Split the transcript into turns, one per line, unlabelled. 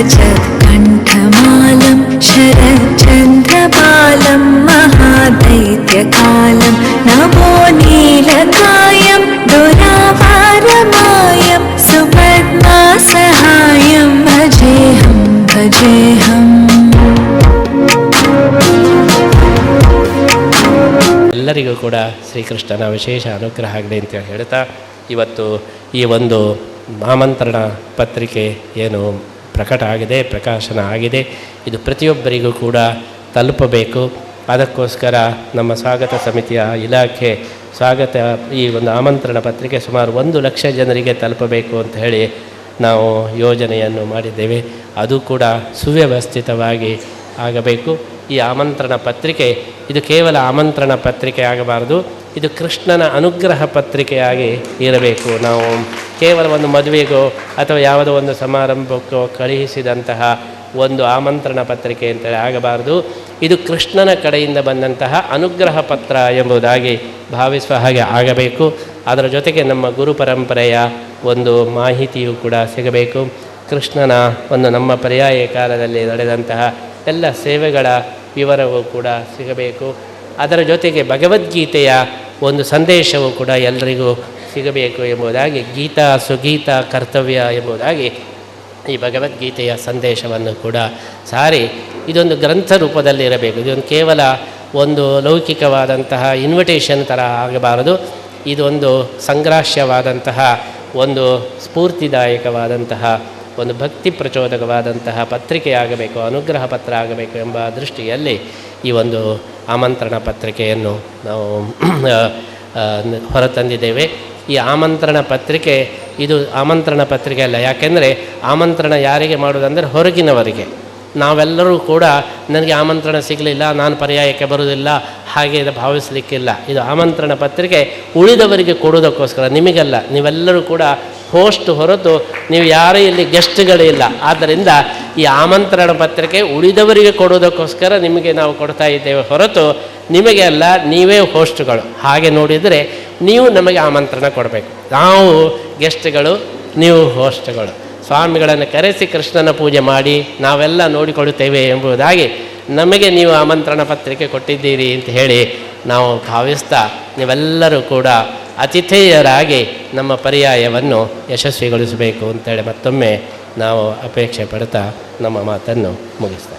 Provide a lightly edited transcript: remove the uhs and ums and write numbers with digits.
रजत्कण्ठमालं शरच्चन्द्रबालं महादैत्यकालं नमो नीलकायं दुरापारमायं सुपद्मासहायं भजेऽहं भजेऽहम्.
ಎಲ್ಲರಿಗೂ ಕೂಡ ಶ್ರೀಕೃಷ್ಣನ ವಿಶೇಷ ಅನುಗ್ರಹ ಆಗಲಿ ಅಂತ ಹೇಳ್ತಾ ಇವತ್ತು ಈ ಒಂದು ಆಮಂತ್ರಣ ಪತ್ರಿಕೆ ಏನು ಪ್ರಕಟ ಆಗಿದೆ, ಪ್ರಕಾಶನ ಆಗಿದೆ, ಇದು ಪ್ರತಿಯೊಬ್ಬರಿಗೂ ಕೂಡ ತಲುಪಬೇಕು. ಅದಕ್ಕೋಸ್ಕರ ನಮ್ಮ ಸ್ವಾಗತ ಸಮಿತಿಯ ಇಲಾಖೆ ಈ ಒಂದು ಆಮಂತ್ರಣ ಪತ್ರಿಕೆ ಸುಮಾರು 1 ಲಕ್ಷ ಜನರಿಗೆ ತಲುಪಬೇಕು ಅಂತ ಹೇಳಿ ನಾವು ಯೋಜನೆಯನ್ನು ಮಾಡಿದ್ದೇವೆ. ಅದು ಕೂಡ ಸುವ್ಯವಸ್ಥಿತವಾಗಿ ಆಗಬೇಕು. ಈ ಆಮಂತ್ರಣ ಪತ್ರಿಕೆ ಇದು ಕೇವಲ ಆಮಂತ್ರಣ ಪತ್ರಿಕೆ ಆಗಬಾರದು, ಇದು ಕೃಷ್ಣನ ಅನುಗ್ರಹ ಪತ್ರಿಕೆಯಾಗಿ ಇರಬೇಕು. ನಾವು ಕೇವಲ ಒಂದು ಮದುವೆಗೋ ಅಥವಾ ಯಾವುದೋ ಒಂದು ಸಮಾರಂಭಕ್ಕೋ ಕಳುಹಿಸಿದಂತಹ ಒಂದು ಆಮಂತ್ರಣ ಪತ್ರಿಕೆ ಅಂತೇಳಿ ಆಗಬಾರದು. ಇದು ಕೃಷ್ಣನ ಕಡೆಯಿಂದ ಬಂದಂತಹ ಅನುಗ್ರಹ ಪತ್ರ ಎಂಬುದಾಗಿ ಭಾವಿಸುವ ಹಾಗೆ ಆಗಬೇಕು. ಅದರ ಜೊತೆಗೆ ನಮ್ಮ ಗುರು ಪರಂಪರೆಯ ಒಂದು ಮಾಹಿತಿಯೂ ಕೂಡ ಸಿಗಬೇಕು. ಕೃಷ್ಣನ ಒಂದು ನಮ್ಮ ಪರ್ಯಾಯ ಕಾಲದಲ್ಲಿ ನಡೆದಂತಹ ಎಲ್ಲ ಸೇವೆಗಳ ವಿವರವೂ ಕೂಡ ಸಿಗಬೇಕು. ಅದರ ಜೊತೆಗೆ ಭಗವದ್ಗೀತೆಯ ಒಂದು ಸಂದೇಶವೂ ಕೂಡ ಎಲ್ಲರಿಗೂ ಸಿಗಬೇಕು ಎಂಬುದಾಗಿ ಗೀತಾ ಸುಗೀತಾ ಕರ್ತವ್ಯ ಎಂಬುದಾಗಿ ಈ ಭಗವದ್ಗೀತೆಯ ಸಂದೇಶವನ್ನು ಕೂಡ ಸಾರಿ ಇದೊಂದು ಗ್ರಂಥ ರೂಪದಲ್ಲಿ ಇರಬೇಕು. ಇದೊಂದು ಕೇವಲ ಒಂದು ಲೌಕಿಕವಾದಂತಹ ಇನ್ವಿಟೇಷನ್ ಥರ ಆಗಬಾರದು. ಇದೊಂದು ಸಂಗ್ರಾಹ್ಯವಾದಂತಹ ಒಂದು ಸ್ಫೂರ್ತಿದಾಯಕವಾದಂತಹ ಒಂದು ಭಕ್ತಿ ಪ್ರಚೋದಕವಾದಂತಹ ಪತ್ರಿಕೆ ಆಗಬೇಕು, ಅನುಗ್ರಹ ಪತ್ರ ಆಗಬೇಕು ಎಂಬ ದೃಷ್ಟಿಯಲ್ಲಿ ಈ ಒಂದು ಆಮಂತ್ರಣ ಪತ್ರಿಕೆಯನ್ನು ನಾವು ಹೊರತಂದಿದ್ದೇವೆ. ಈ ಆಮಂತ್ರಣ ಪತ್ರಿಕೆ ಇದು ಆಮಂತ್ರಣ ಪತ್ರಿಕೆ ಅಲ್ಲ. ಯಾಕೆಂದರೆ ಆಮಂತ್ರಣ ಯಾರಿಗೆ ಮಾಡೋದಂದರೆ ಹೊರಗಿನವರಿಗೆ. ನಾವೆಲ್ಲರೂ ಕೂಡ ನನಗೆ ಆಮಂತ್ರಣ ಸಿಗಲಿಲ್ಲ, ನಾನು ಪರ್ಯಾಯಕ್ಕೆ ಬರುವುದಿಲ್ಲ ಹಾಗೆ ಭಾವಿಸಲಿಕ್ಕಿಲ್ಲ. ಇದು ಆಮಂತ್ರಣ ಪತ್ರಿಕೆ ಉಳಿದವರಿಗೆ ಕೊಡೋದಕ್ಕೋಸ್ಕರ, ನಿಮಗಲ್ಲ. ನೀವೆಲ್ಲರೂ ಕೂಡ ಹೋಸ್ಟ್ ಹೊರತು ನೀವು ಯಾರೂ ಇಲ್ಲಿ ಗೆಸ್ಟ್ಗಳಿಲ್ಲ. ಆದ್ದರಿಂದ ಈ ಆಮಂತ್ರಣ ಪತ್ರಿಕೆ ಉಳಿದವರಿಗೆ ಕೊಡೋದಕ್ಕೋಸ್ಕರ ನಿಮಗೆ ನಾವು ಕೊಡ್ತಾ ಇದ್ದೇವೆ ಹೊರತು ನಿಮಗೆ ಅಲ್ಲ, ನೀವೇ ಹೋಸ್ಟ್ಗಳು. ಹಾಗೆ ನೋಡಿದರೆ ನೀವು ನಮಗೆ ಆಮಂತ್ರಣ ಕೊಡಬೇಕು. ನಾವು ಗೆಸ್ಟ್ಗಳು, ನೀವು ಹೋಸ್ಟ್ಗಳು. ಸ್ವಾಮಿಗಳನ್ನು ಕರೆಸಿ ಕೃಷ್ಣನ ಪೂಜೆ ಮಾಡಿ ನಾವೆಲ್ಲ ನೋಡಿಕೊಳ್ಳುತ್ತೇವೆ ಎಂಬುದಾಗಿ ನಮಗೆ ನೀವು ಆಮಂತ್ರಣ ಪತ್ರಿಕೆ ಕೊಟ್ಟಿದ್ದೀರಿ ಅಂತ ಹೇಳಿ ನಾವು ಭಾವಿಸ್ತಾ ನೀವೆಲ್ಲರೂ ಕೂಡ ಅತಿಥೇಯರಾಗಿ ನಮ್ಮ ಪರ್ಯಾಯವನ್ನು ಯಶಸ್ವಿಗೊಳಿಸಬೇಕು ಅಂತೇಳಿ ಮತ್ತೊಮ್ಮೆ ನಾವು ಅಪೇಕ್ಷೆ ಪಡ್ತಾ ನಮ್ಮ ಮಾತನ್ನು ಮುಗಿಸ್ತಾ